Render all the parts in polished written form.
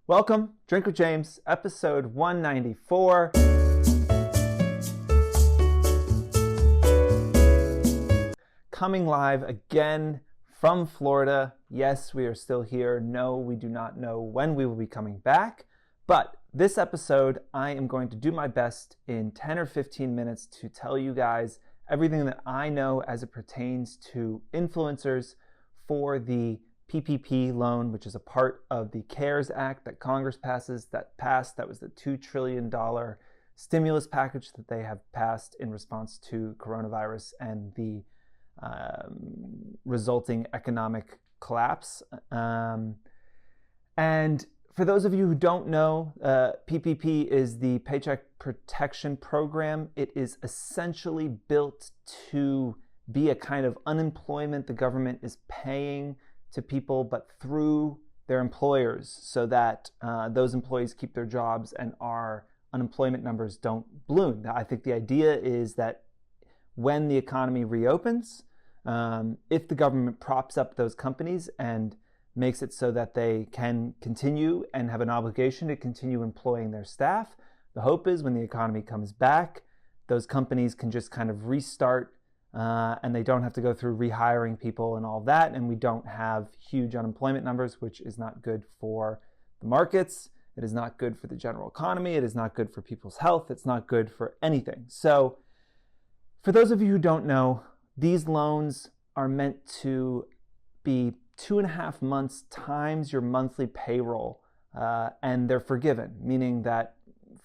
Welcome, Drink with James, episode 194. Coming live again from Florida. Yes, we are still here. No, we do not know when we will be coming back. But this episode, I am going to do my best in 10 or 15 minutes to tell you guys everything that I know as it pertains to influencers for the PPP loan, which is a part of the CARES Act that Congress passed. That was the $2 trillion stimulus package that they have passed in response to coronavirus and the resulting economic collapse. And for those of you who don't know, PPP is the Paycheck Protection Program. It is essentially built to be a kind of unemployment the government is paying to people, but through their employers, so that those employees keep their jobs and our unemployment numbers don't balloon. I think the idea is that when the economy reopens, if the government props up those companies and makes it so that they can continue and have an obligation to continue employing their staff, the hope is when the economy comes back, those companies can just kind of restart and they don't have to go through rehiring people and all of that, and we don't have huge unemployment numbers, which is not good for the markets. It is not good for the general economy. It is not good for people's health. It's not good for anything. So for those of you who don't know, these loans are meant to be 2.5 months times your monthly payroll, and they're forgiven, meaning that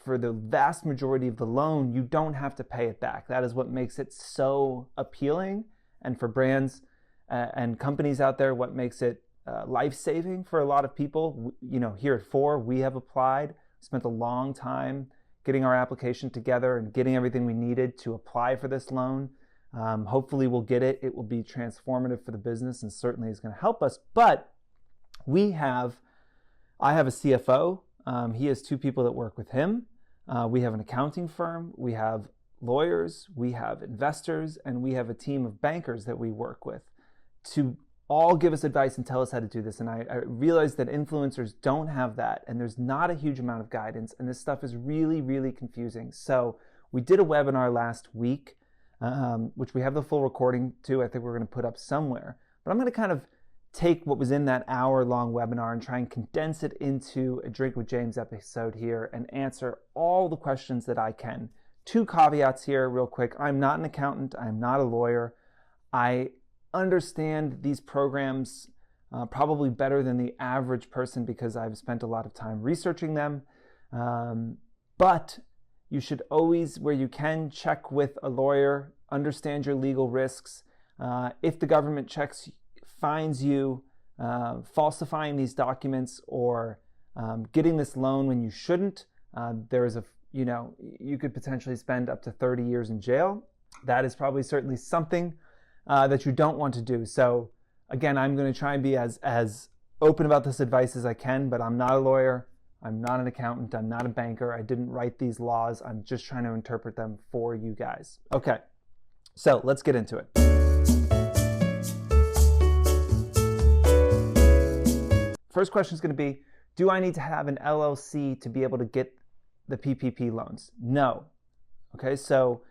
for the vast majority of the loan, you don't have to pay it back. That is what makes it so appealing. And for brands and companies out there, what makes it life-saving for a lot of people. You know, here at Four, we have applied, spent a long time getting our application together and getting everything we needed to apply for this loan. Hopefully we'll get it. It will be transformative for the business and certainly is going to help us. But I have a CFO. He has 2 people that work with him. We have an accounting firm, we have lawyers, we have investors, and we have a team of bankers that we work with to all give us advice and tell us how to do this. And I realize that influencers don't have that, and there's not a huge amount of guidance, and this stuff is really, really confusing. So we did a webinar last week, which we have the full recording to. I think we're going to put up somewhere. But I'm going to kind of take what was in that hour-long webinar and try and condense it into a Drink with James episode here and answer all the questions that I can. 2 caveats here real quick. I'm not an accountant. I'm not a lawyer. I understand these programs probably better than the average person because I've spent a lot of time researching them. But you should always, where you can, check with a lawyer, understand your legal risks. If the government finds you falsifying these documents or getting this loan when you shouldn't, you could potentially spend up to 30 years in jail. That is probably certainly something that you don't want to do. So again, I'm going to try and be as open about this advice as I can, but I'm not a lawyer. I'm not an accountant. I'm not a banker. I didn't write these laws. I'm just trying to interpret them for you guys. Okay, so let's get into it. First question is going to be, do I need to have an LLC to be able to get the PPP loans? No. Okay, so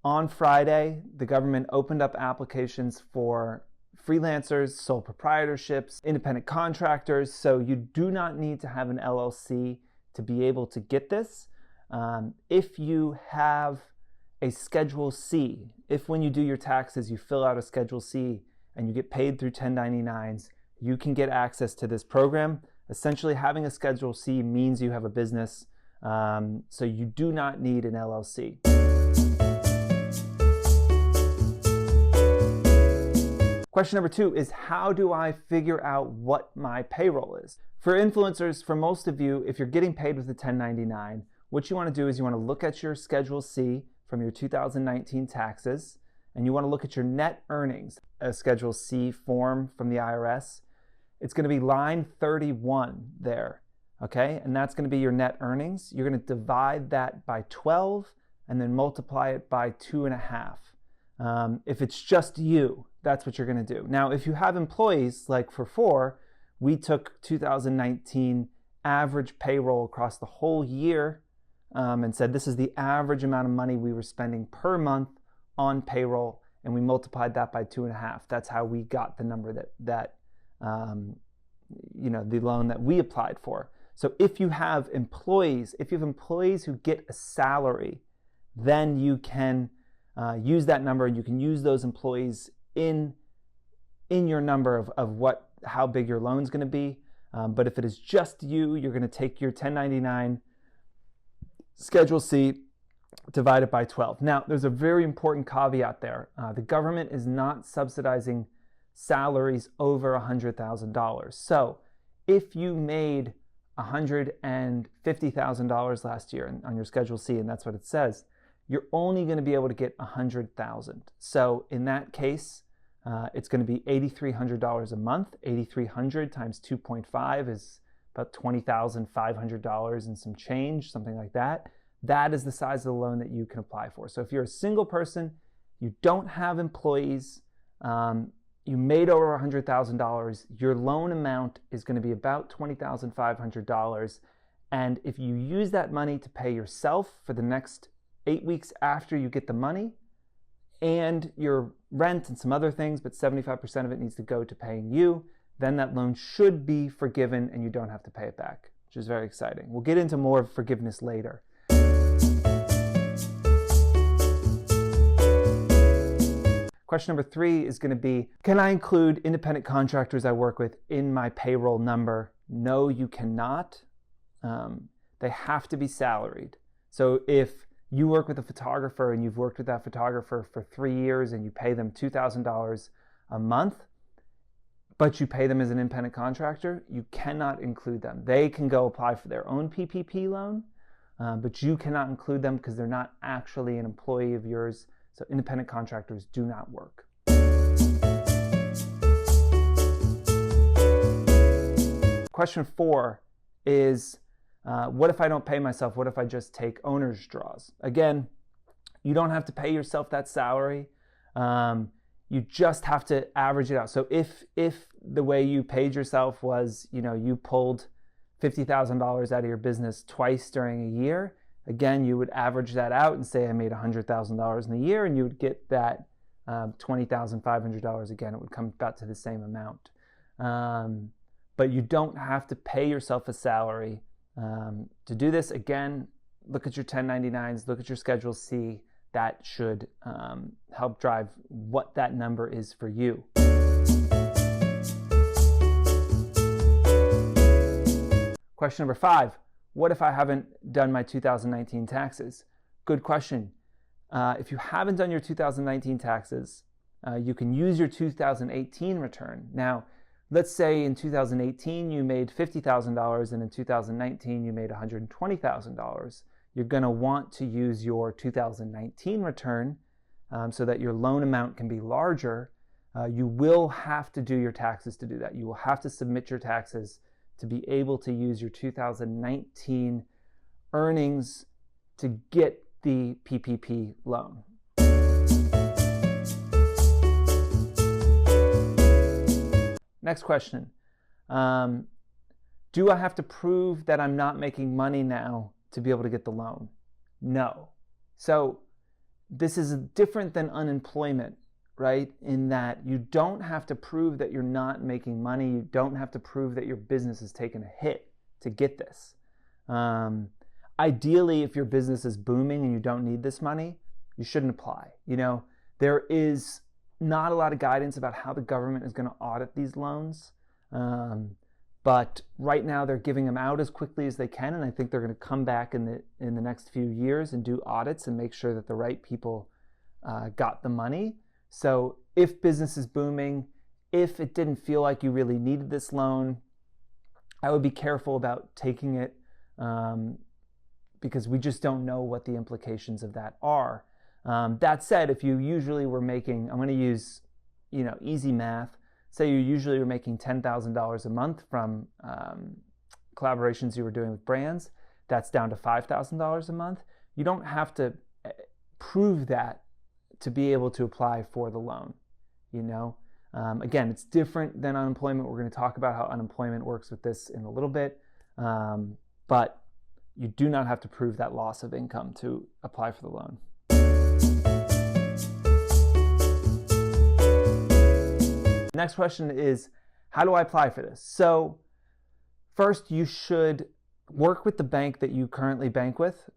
on Friday, the government opened up applications for freelancers, sole proprietorships, independent contractors. So you do not need to have an LLC to be able to get this. If you have a Schedule C, if when you do your taxes, you fill out a Schedule C and you get paid through 1099s, you can get access to this program. Essentially, having a Schedule C means you have a business, so you do not need an LLC. Question number 2 is, how do I figure out what my payroll is? For influencers, for most of you, if you're getting paid with a 1099, what you want to do is you want to look at your Schedule C from your 2019 taxes, and you want to look at your net earnings, a Schedule C form from the IRS. It's going to be line 31 there, okay? And that's going to be your net earnings. You're going to divide that by 12 and then multiply it by 2.5. If it's just you, that's what you're going to do. Now, if you have employees, like for Four, we took 2019 average payroll across the whole year and said this is the average amount of money we were spending per month on payroll, and we multiplied that by 2.5. That's how we got the number that the loan that we applied for. So if you have employees who get a salary, then you can use that number, and you can use those employees in your number of how big your loan's going to be. But if it is just you, you're going to take your 1099 Schedule C, divide it by 12. Now, there's a very important caveat there. The government is not subsidizing salaries over $100,000. So if you made $150,000 last year on your Schedule C, and that's what it says, you're only going to be able to get $100,000. So in that case, it's going to be $8,300 a month. $8,300 times 2.5 is about $20,500 and some change, something like that. That is the size of the loan that you can apply for. So if you're a single person, you don't have employees, you made over $100,000, your loan amount is going to be about $20,500. And if you use that money to pay yourself for the next 8 weeks after you get the money, and your rent and some other things, but 75% of it needs to go to paying you, then that loan should be forgiven and you don't have to pay it back, which is very exciting. We'll get into more forgiveness later. Question number 3 is going to be, can I include independent contractors I work with in my payroll number? No, you cannot. They have to be salaried. So if you work with a photographer and you've worked with that photographer for 3 years and you pay them $2,000 a month, but you pay them as an independent contractor, you cannot include them. They can go apply for their own PPP loan, but you cannot include them because they're not actually an employee of yours. So independent contractors do not work. Question 4 is, what if I don't pay myself? What if I just take owner's draws? Again, you don't have to pay yourself that salary. You just have to average it out. So if the way you paid yourself was, you pulled $50,000 out of your business twice during a year, again, you would average that out and say I made $100,000 in a year, and you would get that $20,500 again. It would come about to the same amount. But you don't have to pay yourself a salary to do this. Again, look at your 1099s, look at your Schedule C. That should help drive what that number is for you. Question number 5, what if I haven't done my 2019 taxes? Good question. If you haven't done your 2019 taxes, you can use your 2018 return. Now, let's say in 2018 you made $50,000 and in 2019 you made $120,000. You're going to want to use your 2019 return so that your loan amount can be larger. You will have to do your taxes to do that. You will have to submit your taxes to be able to use your 2019 earnings to get the PPP loan. Next question. Do I have to prove that I'm not making money now to be able to get the loan? No. So this is different than unemployment, right? In that you don't have to prove that you're not making money. You don't have to prove that your business has taken a hit to get this. Ideally, if your business is booming and you don't need this money, you shouldn't apply. There is not a lot of guidance about how the government is going to audit these loans. But right now they're giving them out as quickly as they can, and I think they're going to come back in the next few years and do audits and make sure that the right people got the money. So if business is booming, if it didn't feel like you really needed this loan, I would be careful about taking it because we just don't know what the implications of that are. That said, if you usually were making, I'm going to use easy math. Say you usually were making $10,000 a month from collaborations you were doing with brands. That's down to $5,000 a month. You don't have to prove that to be able to apply for the loan. Again, it's different than unemployment. We're going to talk about how unemployment works with this in a little bit. but you do not have to prove that loss of income to apply for the loan. Next question is, how do I apply for this? So first, you should work with the bank that you currently bank with.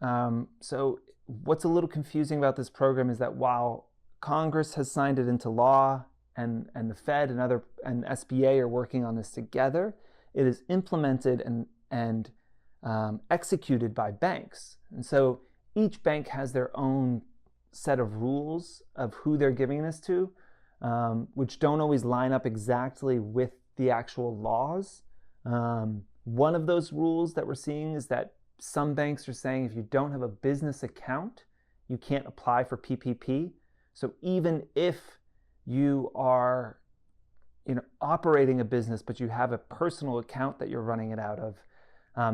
So what's a little confusing about this program is that while Congress has signed it into law and the Fed and SBA are working on this together, it is implemented and executed by banks. And so each bank has their own set of rules of who they're giving this to, which don't always line up exactly with the actual laws. One of those rules that we're seeing is that some banks are saying if you don't have a business account, you can't apply for PPP. So even if you are operating a business, but you have a personal account that you're running it out of,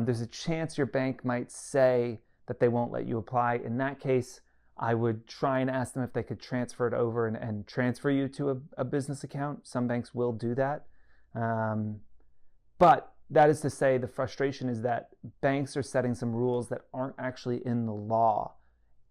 there's a chance your bank might say that they won't let you apply. In that case, I would try and ask them if they could transfer it over and transfer you to a business account. Some banks will do that. But that is to say, the frustration is that banks are setting some rules that aren't actually in the law.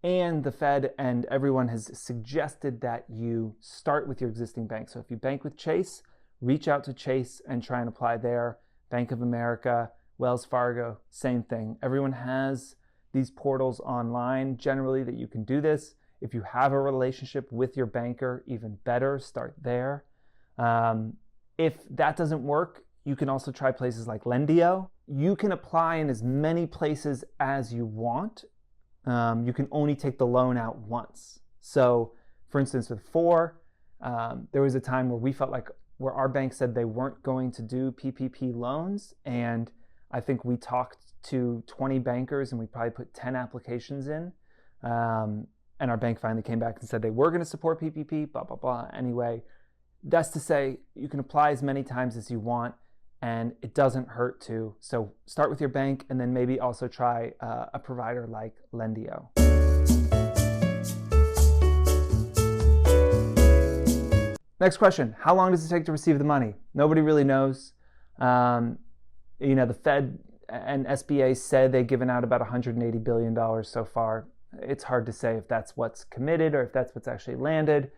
And the Fed and everyone has suggested that you start with your existing bank. So if you bank with Chase, reach out to Chase and try and apply there. Bank of America, Wells Fargo, same thing. Everyone has these portals online generally that you can do this. If you have a relationship with your banker, even better, start there. If that doesn't work, you can also try places like Lendio. You can apply in as many places as you want. You can only take the loan out once. So for instance, with Four, there was a time where we felt like where our bank said they weren't going to do PPP loans. And I think we talked to 20 bankers and we probably put 10 applications in. And our bank finally came back and said they were going to support PPP, blah, blah, blah. Anyway, that's to say you can apply as many times as you want and it doesn't hurt to. So start with your bank and then maybe also try a provider like Lendio. Next question, how long does it take to receive the money? Nobody really knows. The Fed and SBA said they've given out about $180 billion so far. It's hard to say if that's what's committed or if that's what's actually landed.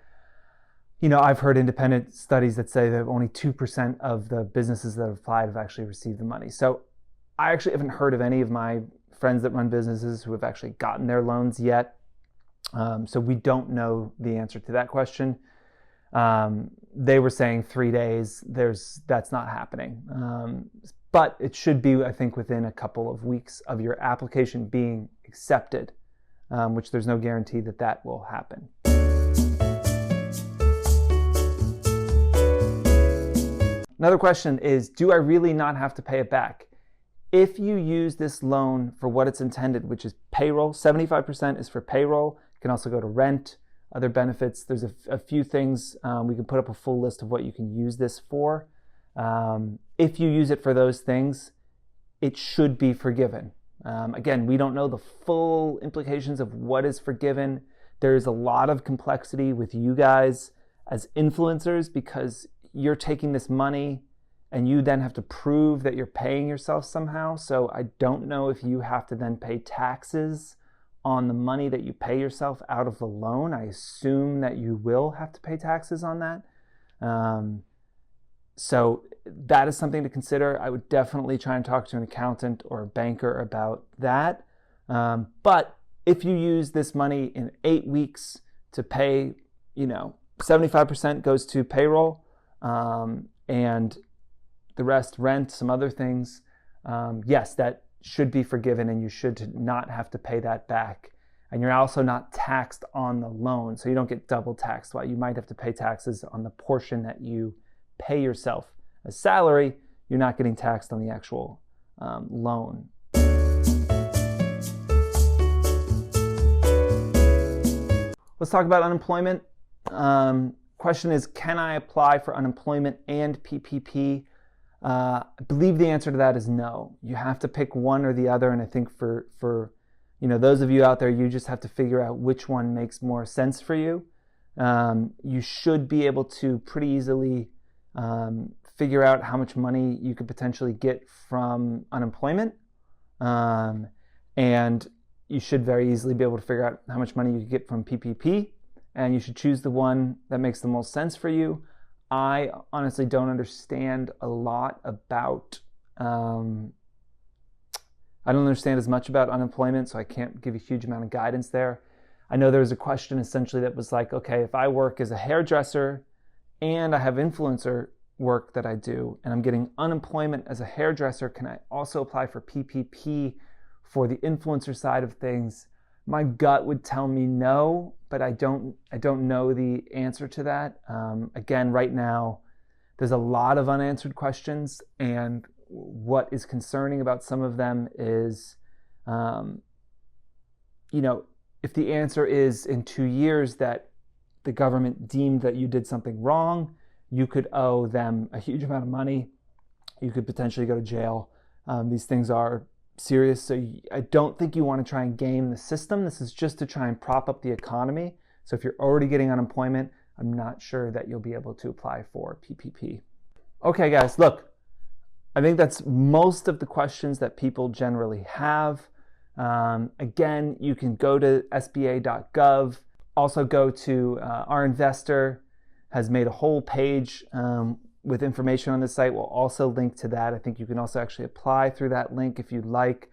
I've heard independent studies that say that only 2% of the businesses that have applied have actually received the money. So I actually haven't heard of any of my friends that run businesses who have actually gotten their loans yet. So we don't know the answer to that question. They were saying 3 days. That's not happening. But it should be, I think, within a couple of weeks of your application being accepted, which there's no guarantee that will happen. Another question is, do I really not have to pay it back? If you use this loan for what it's intended, which is payroll, 75% is for payroll. It can also go to rent, other benefits. There's a few things. We can put up a full list of what you can use this for. If you use it for those things, it should be forgiven. Again, we don't know the full implications of what is forgiven. There's a lot of complexity with you guys as influencers because you're taking this money and you then have to prove that you're paying yourself somehow. So I don't know if you have to then pay taxes on the money that you pay yourself out of the loan. I assume that you will have to pay taxes on that. So that is something to consider. I would definitely try and talk to an accountant or a banker about that. But if you use this money in 8 weeks to pay, 75% goes to payroll, and the rest rent, some other things, yes, that should be forgiven and you should not have to pay that back. And you're also not taxed on the loan, so you don't get double taxed. While you might have to pay taxes on the portion that you pay yourself as salary, you're not getting taxed on the actual loan. Let's talk about unemployment. Question is, can I apply for unemployment and PPP? I believe the answer to that is no. You have to pick one or the other, and I think for those of you out there, you just have to figure out which one makes more sense for you. You should be able to pretty easily figure out how much money you could potentially get from unemployment. And you should very easily be able to figure out how much money you could get from PPP. And you should choose the one that makes the most sense for you. I honestly don't understand a lot about, I don't understand as much about unemployment, so I can't give a huge amount of guidance there. I know there was a question essentially that was like, okay, if I work as a hairdresser and I have influencer work that I do, and I'm getting unemployment as a hairdresser, can I also apply for PPP for the influencer side of things? My gut would tell me no, but I don't know the answer to that. Again, right now, there's a lot of unanswered questions, and what is concerning about some of them is, if the answer is in 2 years that the government deemed that you did something wrong, you could owe them a huge amount of money. You could potentially go to jail. These things are serious, so I don't think you want to try and game the system. This is just to try and prop up the economy. So if you're already getting unemployment, I'm not sure that you'll be able to apply for PPP. Okay, guys, look, I think that's most of the questions that people generally have. Again, you can go to sba.gov. Also go to our investor has made a whole page with information on the site. We'll also link to that. I think you can also actually apply through that link if you'd like.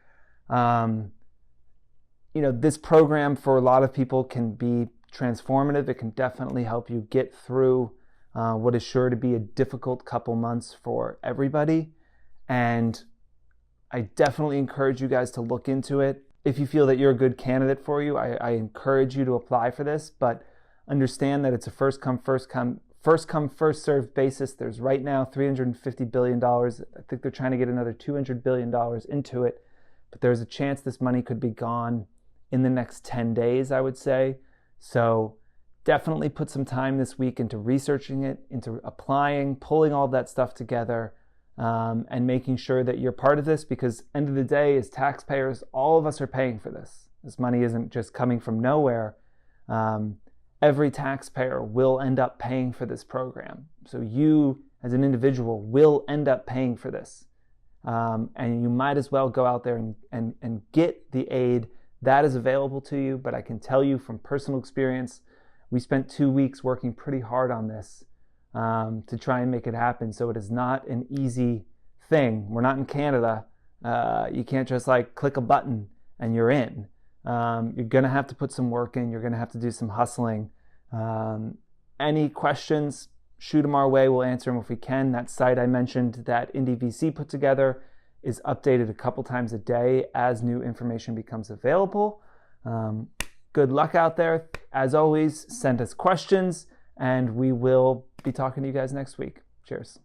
This program for a lot of people can be transformative. It can definitely help you get through what is sure to be a difficult couple months for everybody. And I definitely encourage you guys to look into it. If you feel that you're a good candidate for you, I encourage you to apply for this, but understand that it's a first come, first served basis. There's right now $350 billion. I think they're trying to get another $200 billion into it, but there's a chance this money could be gone in the next 10 days, I would say. So definitely put some time this week into researching it, into applying, pulling all that stuff together, and making sure that you're part of this, because end of the day, as taxpayers, all of us are paying for this. This money isn't just coming from nowhere. Every taxpayer will end up paying for this program. So you, as an individual, will end up paying for this. And you might as well go out there and get the aid that is available to you. But I can tell you from personal experience, we spent 2 weeks working pretty hard on this to try and make it happen. So it is not an easy thing. We're not in Canada. You can't just click a button and you're in. You're going to have to put some work in. You're going to have to do some hustling. Any questions, shoot them our way. We'll answer them if we can. That site I mentioned that IndyVC put together is updated a couple times a day as new information becomes available. Good luck out there. As always, send us questions, and we will be talking to you guys next week. Cheers.